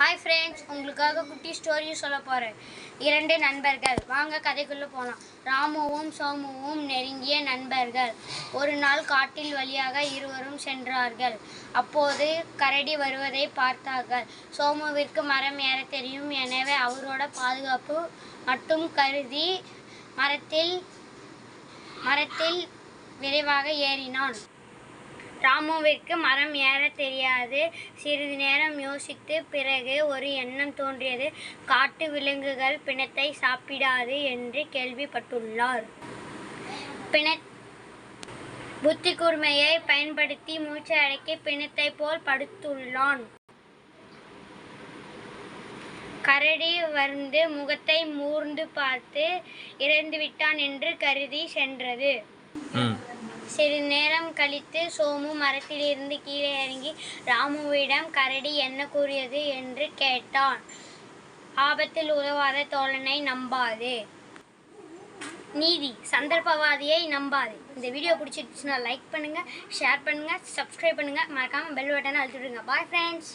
Hi friends, உங்களுக்காக குட்டி story சொல்ல போகிறேன். 2 நண்பர்கள். வாங்க கதைக்குள்ளே போகலாம். ராமுவும் சோமுவும் நெருங்கிய நண்பர்கள். ஒரு நாள் காட்டில் வழியாக இருவரும் சென்றார்கள். அப்போது கரடி வருவதை பார்த்தார்கள். சோமுவிற்கு மரம் ஏற தெரியும். எனவே அவரோட பாதுகாப்பு மட்டும் கருதி மரத்தில் விரைவாக ஏறினான். ராமுவிற்கு மரம் ஏற தெரியாது. சிறிது நேரம் யோசித்து பிறகு ஒரு எண்ணம் தோன்றியது. காட்டு விலங்குகள் பிணத்தை சாப்பிடாது என்று கேள்விப்பட்டுள்ளார். புத்தி கூர்மையை பயன்படுத்தி மூச்சை அடக்கி பிணத்தை போல் படுத்துள்ளான். கரடி வந்து முகத்தை மூர்ந்து பார்த்து இறந்துவிட்டான் என்று கருதி சென்றது. சிறிது நேரம் கழித்து சோமு மரத்திலிருந்து கீழே இறங்கி ராமுவிடம் கரடி என்ன கூறியது என்று கேட்டான். ஆபத்தில் உதவாத தோழனை நம்பாதே. நீதி, சந்தர்ப்பவாதியை நம்பாதே. இந்த வீடியோ பிடிச்சிருச்சுன்னா லைக் பண்ணுங்கள், ஷேர் பண்ணுங்கள், சப்ஸ்கிரைப் பண்ணுங்கள், மறக்காமல் பெல் பட்டனை அழுத்திவிடுங்க. Bye friends.